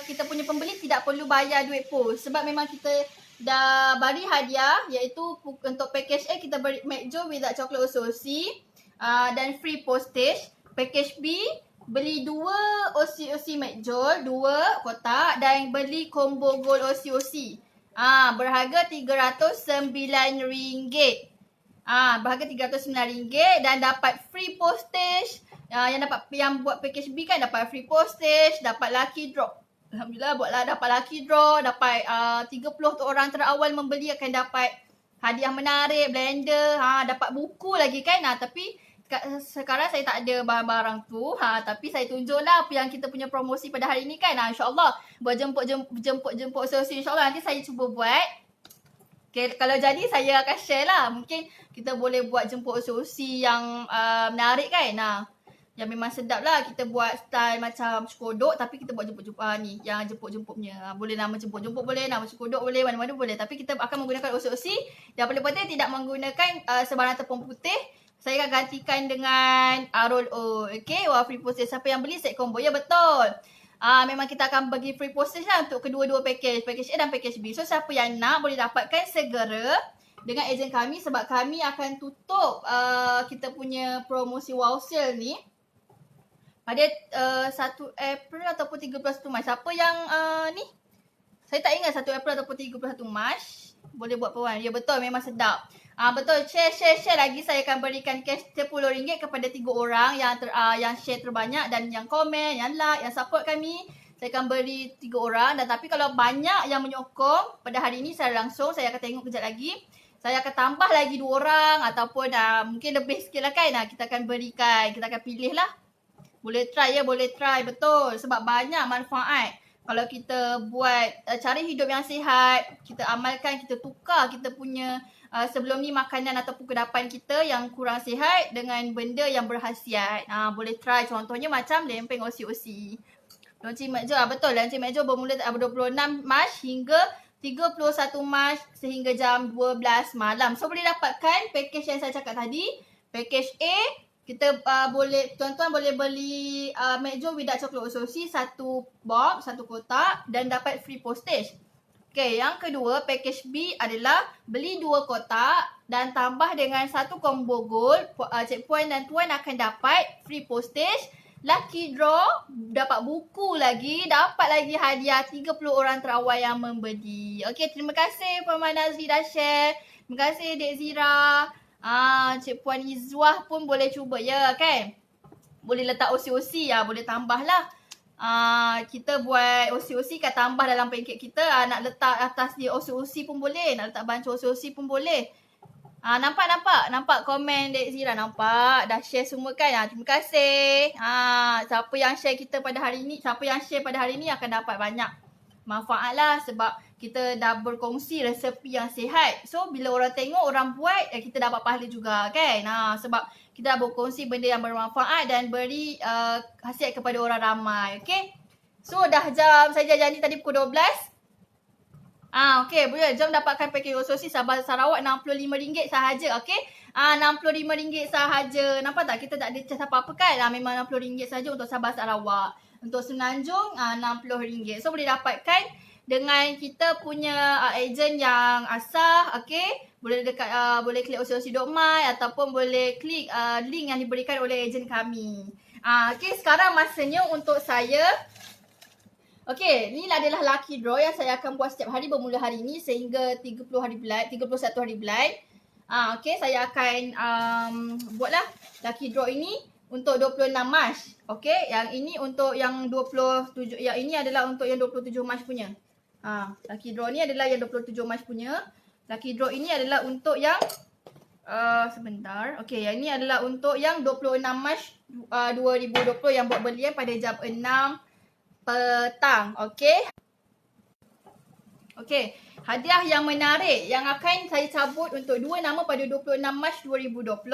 kita punya pembeli tidak perlu bayar duit post sebab memang kita dah bagi hadiah, iaitu untuk package A kita beri McJowl without chocolate OC dan free postage. Package B beli 2 OC McJowl 2 kotak dan beli combo gold OC. Berharga RM309. Berharga RM309 dan dapat free postage. Yang buat package B kan dapat free postage, dapat lucky draw. Alhamdulillah dapat lucky draw, dapat 30 tu orang terawal membeli akan dapat hadiah menarik, blender, dapat buku lagi kan. Tapi sekarang saya tak ada barang-barang tu. Tapi saya tunjuklah apa yang kita punya promosi pada hari ni kan. InsyaAllah buat jemput sesi, insyaAllah nanti saya cuba buat. Okay, kalau jadi saya akan share lah. Mungkin kita boleh buat jemput OC yang menarik kan. Yang memang sedap lah. Kita buat style macam cekodok tapi kita buat jemput ni. Yang jemput-jemputnya. Boleh nama jemput-jemput boleh, nama cekodok boleh, mana-mana boleh. Tapi kita akan menggunakan OC. Yang paling penting tidak menggunakan sebarang tepung putih. Saya akan gantikan dengan roll oat. Okay, free postage. Siapa yang beli set combo. Ya, betul. Memang kita akan bagi free postage lah untuk kedua-dua package. Package A dan package B. So, siapa yang nak boleh dapatkan segera dengan ejen kami sebab kami akan tutup kita punya promosi wow sale ni pada 1 April ataupun 31 Mac. Siapa yang ni? Saya tak ingat 1 April ataupun 31 Mac. Boleh buat pewan. Ya, betul. Memang sedap. Betul. Share lagi. Saya akan berikan cash RM10 kepada 3 orang yang share terbanyak dan yang komen, yang like, yang support kami. Saya akan beri 3 orang. Dan tapi kalau banyak yang menyokong pada hari ini secara langsung, saya akan tengok kejap lagi. Saya akan tambah lagi 2 orang ataupun mungkin lebih sikit lah kan. Kita akan berikan, kita akan pilih lah. Boleh try ya, boleh try. Betul. Sebab banyak manfaat. Kalau kita buat cara hidup yang sihat, kita amalkan, kita tukar kita punya sebelum ni makanan ataupun kudapan kita yang kurang sihat dengan benda yang berkhasiat. Boleh try contohnya macam lempeng OC. Launching McJowl, betul. Launching McJowl bermula 26 Mac hingga 31 Mac sehingga jam 12 malam. So boleh dapatkan package yang saya cakap tadi. Package A, kita tuan-tuan boleh beli McJowl without chocolate OC 1 box, 1 kotak dan dapat free postage. Okay, yang kedua package B adalah beli 2 kotak dan tambah dengan 1 combo gold. Checkpoint dan tuan akan dapat free postage, lucky draw, dapat buku lagi, dapat lagi hadiah 30 orang terawal yang membeli. Okay, terima kasih Puan Nazri dah share. Terima kasih Dek Zira. Cik Puan Izwah pun boleh cuba ya kan. Boleh letak OC ya, boleh tambah lah. kita buat OC-OC kan tambah dalam pancake kita. Nak letak atas dia OC-OC pun boleh. Nak letak banca OC-OC pun boleh. Nampak komen Dek Zira, nampak dah share semua kan. Terima kasih. Siapa yang share kita pada hari ni, siapa yang share pada hari ni akan dapat banyak manfaat lah, sebab kita dah berkongsi resepi yang sihat. So bila orang tengok, orang buat, kita dapat pahala juga kan. Sebab kita dah berkongsi benda yang bermanfaat dan beri khasiat kepada orang ramai. Okay. So dah jam, saya janji tadi pukul 12. Okey, boleh. Jom dapatkan paket OC-OC Sabah Sarawak RM65 sahaja. Okey. RM65 sahaja. Nampak tak? Kita tak ada cas apa-apa kan? Memang RM60 sahaja untuk Sabah Sarawak. Untuk Semenanjung RM60. So boleh dapatkan dengan kita punya ejen yang asah. Okey. Boleh dekat boleh klik OC-OC.my ataupun boleh klik link yang diberikan oleh ejen kami. Okey, sekarang masanya untuk saya. Okey, ni adalah lucky draw yang saya akan buat setiap hari bermula hari ini sehingga 31 hari bulan. Okey, saya akan buatlah lucky draw ini untuk 26 Mac. Okey, yang ini untuk yang 27, yang ini adalah untuk yang 27 Mac punya. Lucky draw ni adalah yang 27 Mac punya. Lucky draw ini adalah untuk yang sebentar. Okey, yang ini adalah untuk yang 26 Mac 2020 yang buat belian pada jam 6 petang. Okey. Okey, hadiah yang menarik yang akan saya cabut untuk dua nama pada 26 Mac 2020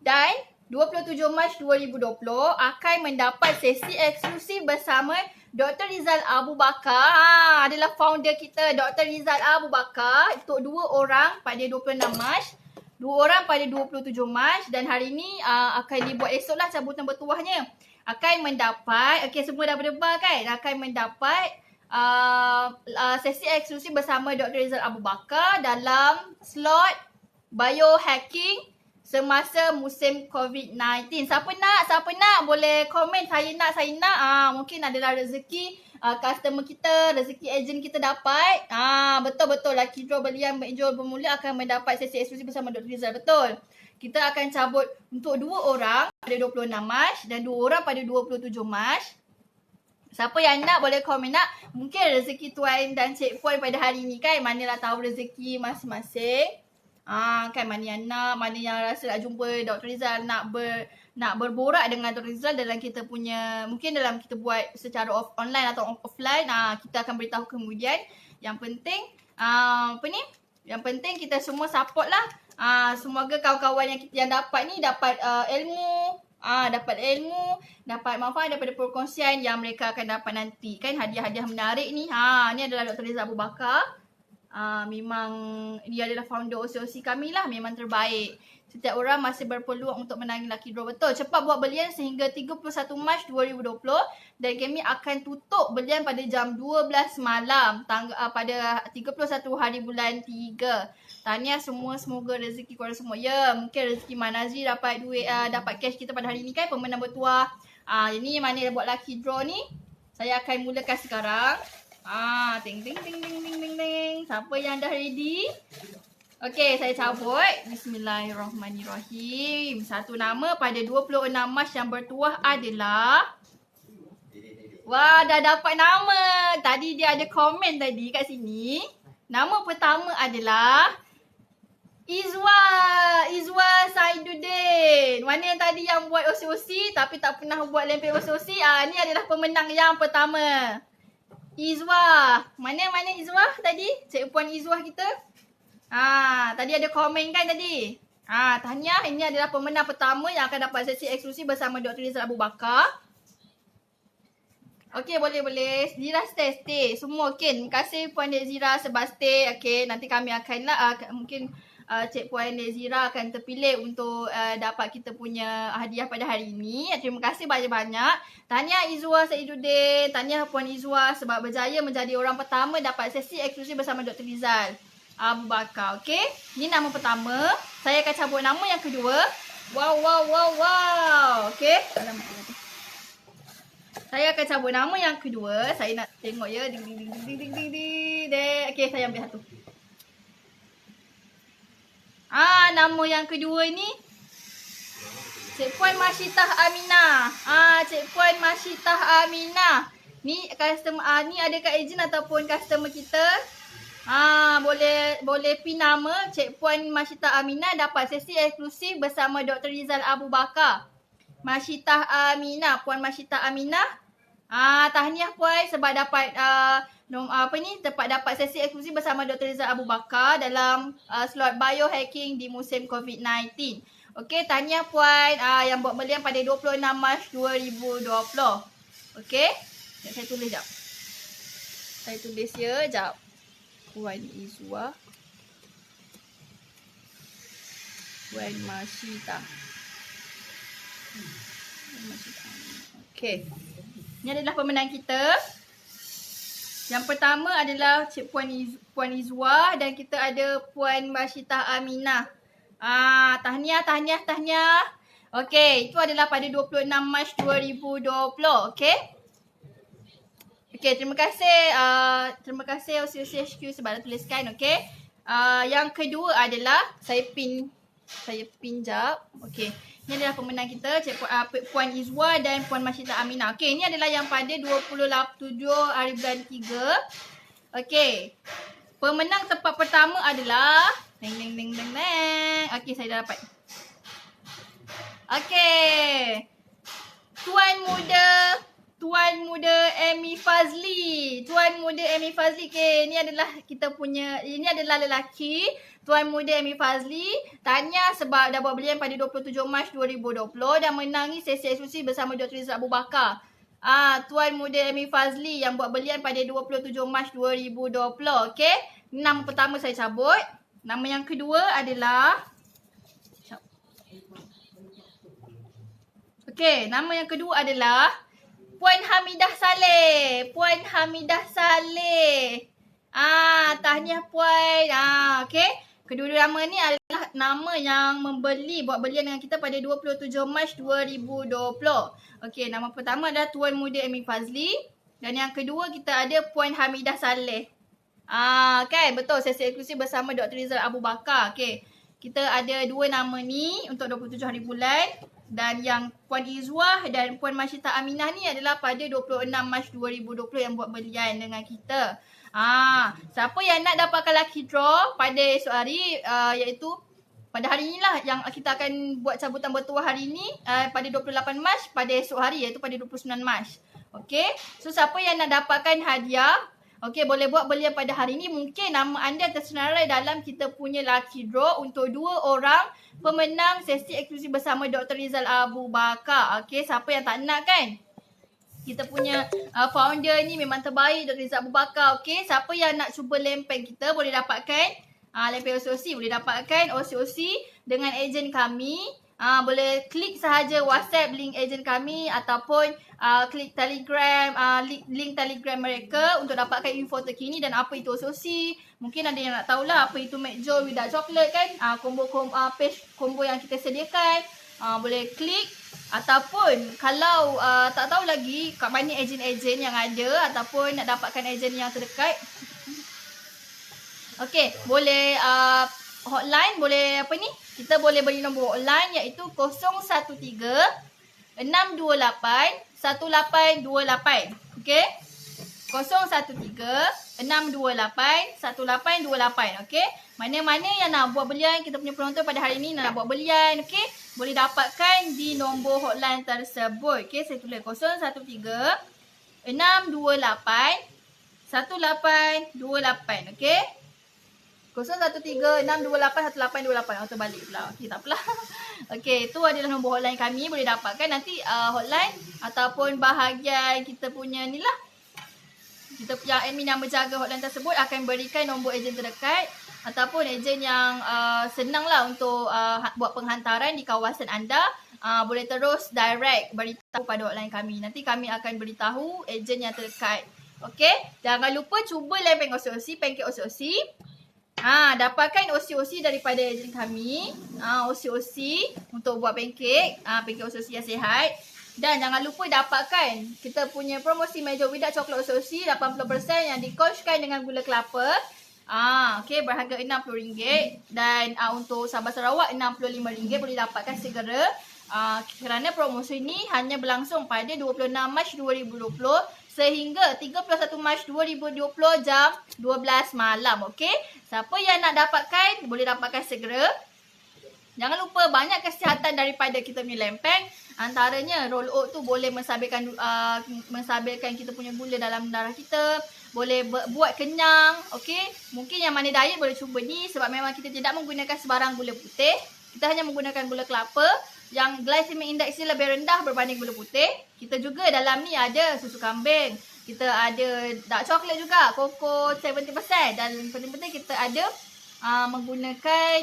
dan 27 Mac 2020 akan mendapat sesi eksklusif bersama Dr. Rizal Abu Bakar. Adalah founder kita, Dr. Rizal Abu Bakar, untuk dua orang pada 26 Mac, dua orang pada 27 Mac, dan hari ni akan dibuat esok lah cabutan bertuahnya. Akan mendapat, okey, semua dah berdebar kan, akan mendapat sesi eksklusif bersama Dr. Rizal Abu Bakar dalam slot biohacking semasa musim COVID-19. Siapa nak boleh komen, saya nak. Mungkin adalah rezeki customer kita, rezeki ejen kita dapat. Betul-betul lucky draw belian menjual bermula akan mendapat sesi eksklusif bersama Dr. Rizal. Betul. Kita akan cabut untuk dua orang pada 26 Mac dan dua orang pada 27 Mac. Siapa yang nak boleh komen nak. Mungkin rezeki tuan dan cik puan pada hari ni kan. Manalah tahu rezeki masing-masing. Kan mana yang nak, mana yang rasa nak jumpa Dr. Rizal, nak berborak dengan Dr. Rizal dalam kita punya, mungkin dalam kita buat secara online atau offline. Kita akan beritahu kemudian. Yang penting yang penting kita semua support lah. Semoga kawan-kawan yang dapat ni dapat ilmu, dapat manfaat daripada perkongsian yang mereka akan dapat nanti. Kan hadiah-hadiah menarik ni. Ni adalah Dr. Rizal Abu Bakar. Memang dia adalah founder OC-OC kami lah. Memang terbaik. Setiap orang masih berpeluang untuk menangi lucky draw. Betul. Cepat buat belian sehingga 31 Mac 2020. Dan kami akan tutup belian pada jam 12 malam. Pada 31 hari bulan 3. Tahniah semua. Semoga rezeki korang semua. Ya, mungkin rezeki Manazi dapat duit, dapat cash kita pada hari ni kan. Pemenang bertuah. Ini mana dia buat lucky draw ni. Saya akan mulakan sekarang. Ting. Siapa yang dah ready? Okey, saya cabut. Bismillahirrahmanirrahim. Satu nama pada 26 Mac yang bertuah adalah... Wah, dah dapat nama. Tadi dia ada komen tadi kat sini. Nama pertama adalah Izwa Saiduddin. Mana yang tadi yang buat OC-OC tapi tak pernah buat lempeng OC-OC. Ni adalah pemenang yang pertama. Izwa. Mana Izwa tadi? Cik Puan Izwa kita. Tadi ada komen kan tadi? Tahniah, ini adalah pemenang pertama yang akan dapat sesi eksklusif bersama Dr. Rizal Abu Bakar. Okey, boleh. Zira stay. Semua okey. Terima kasih Puan Dek Zira sebab stay. Okey, nanti kami akan mungkin Cik Puan Dek Zira akan terpilih untuk dapat kita punya hadiah pada hari ini. Terima kasih banyak-banyak. Tahniah Izwa Saiduddin. Tahniah Puan Izwa sebab berjaya menjadi orang pertama dapat sesi eksklusif bersama Dr. Rizal Abu Bakar. Okey, ini nama pertama. Saya akan cabut nama yang kedua. Wow. Okey. Saya akan cabut nama yang kedua. Saya nak tengok ya. Ding. Okey, saya ambil satu. Nama yang kedua ni Cik Puan Masyitah Aminah. Cik Puan Masyitah Aminah. Ni customer ni ada kat ejen ataupun customer kita. Boleh pin nama Cik Puan Masyitah Aminah, dapat sesi eksklusif bersama Dr. Rizal Abu Bakar. Masyitah Aminah, Puan Masyitah Aminah. Tahniah Puan sebab dapat dapat sesi eksklusif bersama Dr. Rizal Abu Bakar dalam slot biohacking di musim COVID-19. Okey, tahniah Puan yang buat belian pada 26 Mac 2020. Okey, saya tulis jap. Saya tulis ya, jap. Puan Izwa, Puan Masyitah. Okey. Ini adalah pemenang kita. Yang pertama adalah Cik Puan Izwa dan kita ada Puan Masyitah Aminah. Tahniah. Okey, itu adalah pada 26 Mac 2020. Okey. Okey, terima kasih OCOC HQ sebab dah tuliskan. Okey. Yang kedua adalah saya pin jap. Okey. Ini adalah pemenang kita, Puan Izwa dan Puan Masyitah Aminah. Okey, ini adalah yang pada 27 hari bulan 3. Okey. Pemenang tempat pertama adalah ding. Okey, saya dah dapat. Okey. Tuan Muda Amy Fazli. Okey, ini adalah lelaki. Tuan Muda Amy Fazli. Tahniah sebab dah buat belian pada 27 Mac 2020 dan menangi sesi eksklusif bersama Dr. Rizal Abu Bakar. Tuan Muda Amy Fazli yang buat belian pada 27 Mac 2020. Okey. Nama pertama saya cabut. Nama yang kedua adalah Puan Hamidah Saleh. Tahniah Puan. Okey. Kedua-dua nama ni adalah nama yang buat belian dengan kita pada 27 Mac 2020. Okey, nama pertama adalah Tuan Muda Amy Fazli dan yang kedua kita ada Puan Hamidah Saleh. Kan betul, sesi eksklusif bersama Dr. Rizal Abu Bakar. Okey. Kita ada dua nama ni untuk 27 hari bulan. Dan yang Puan Izwah dan Puan Masyitah Aminah ni adalah pada 26 Mac 2020 yang buat belian dengan kita. Siapa yang nak dapatkan lucky draw pada esok hari, iaitu pada hari inilah yang kita akan buat cabutan bertuah hari ini, pada 28 Mac pada esok hari, iaitu pada 29 Mac. Okey. So siapa yang nak dapatkan hadiah, okey, boleh buat belian pada hari ini. Mungkin nama anda tersenarai dalam kita punya lucky draw untuk 2 orang pemenang sesi eksklusif bersama Dr. Rizal Abu Bakar. Okey, siapa yang tak nak kan? Kita punya founder ni memang terbaik, Dr. Rizal Abu Bakar. Okey, siapa yang nak cuba lempeng kita boleh dapatkan lempeng OCOC. Boleh dapatkan OCOC dengan ejen kami. Boleh klik sahaja WhatsApp link ejen kami ataupun klik Telegram, link Telegram mereka untuk dapatkan info terkini dan apa itu OCOC. Mungkin ada yang nak tahulah apa itu McJoy without chocolate kan. Page combo yang kita sediakan. Boleh klik ataupun kalau tak tahu lagi kat mana ejen-ejen yang ada ataupun nak dapatkan ejen yang terdekat. Okey, boleh hotline, boleh kita boleh beri nombor hotline iaitu 013 628 1828. Okey. 013 628 1828. Okey. Mana-mana yang nak buat belian, kita punya penonton pada hari ini nak buat belian, okey, boleh dapatkan di nombor hotline tersebut. Okey, saya tulis 013 628 1828. Okey. 013-628-1828. Terbalik pula. Okey, tak apalah. Okey, itu adalah nombor hotline kami. Boleh dapatkan nanti hotline ataupun bahagian kita punya ni lah. Kita yang admin yang berjaga hotline tersebut akan berikan nombor ejen terdekat ataupun ejen yang senang lah untuk buat penghantaran di kawasan anda. Boleh terus direct beritahu pada hotline kami. Nanti kami akan beritahu ejen yang terdekat. Okey, jangan lupa cuba lempeng OCOC, pancake OCOC. Dapatkan OCOC daripada ejen kami. OCOC untuk buat pancake. Pancake OCOC yang sihat. Dan jangan lupa dapatkan kita punya promosi McJoy without chocolate OCOC 80% yang dikoskan dengan gula kelapa. Okey, berharga RM60. Dan untuk Sabah Sarawak RM65 boleh dapatkan segera. Kerana promosi ini hanya berlangsung pada 26 Mac 2020 sehingga 31 Mac 2020 jam 12 malam. Okey. Siapa yang nak dapatkan boleh dapatkan segera. Jangan lupa banyak kesihatan daripada kita punya lempeng. Antaranya roll oat tu boleh menstabilkan kita punya gula dalam darah kita. Boleh buat kenyang. Okey. Mungkin yang mana diet boleh cuba ni sebab memang kita tidak menggunakan sebarang gula putih. Kita hanya menggunakan gula kelapa yang glycemic index dia lebih rendah berbanding gula putih. Kita juga dalam ni ada susu kambing. Kita ada dark chocolate juga, koko 70%, dan penting-penting kita ada menggunakan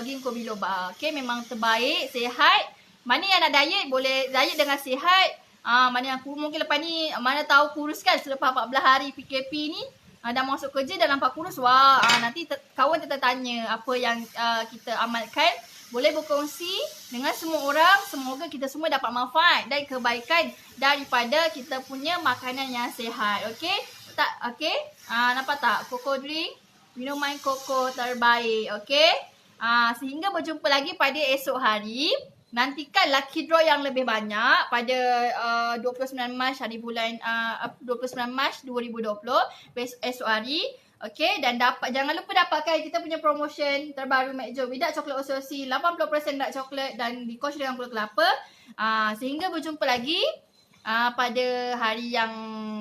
ginkgo biloba. Okey, memang terbaik, sihat. Mana yang nak diet boleh diet dengan sihat. Mana yang mungkin lepas ni mana tahu kurus kan selepas 14 hari PKP ni. Dah masuk kerja dah nampak kurus. Wah, nanti kawan tertanya apa yang kita amalkan. Boleh berkongsi dengan semua orang. Semoga kita semua dapat manfaat dan kebaikan daripada kita punya makanan yang sihat. Okey? Tak, okey? Nampak tak? Koko drink, minuman koko terbaik. Okey? Sehingga berjumpa lagi pada esok hari. Nantikan lucky draw yang lebih banyak pada 29 Mac 2020 esok hari. Okey, dan jangan lupa dapatkan kita punya promotion terbaru McJoe with dark chocolate OCOC 80% dark chocolate dan dikosh dengan gula kelapa. Sehingga berjumpa lagi pada hari yang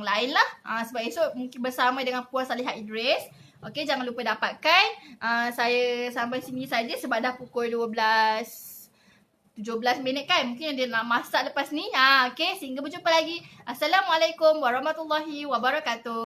lain lah. Sebab esok mungkin bersama dengan Puan Salihat Idris. Okey, jangan lupa dapatkan. Saya sampai sini saja sebab dah pukul 17 minit kan. Mungkin dia nak masak lepas ni. Okey, sehingga berjumpa lagi. Assalamualaikum warahmatullahi wabarakatuh.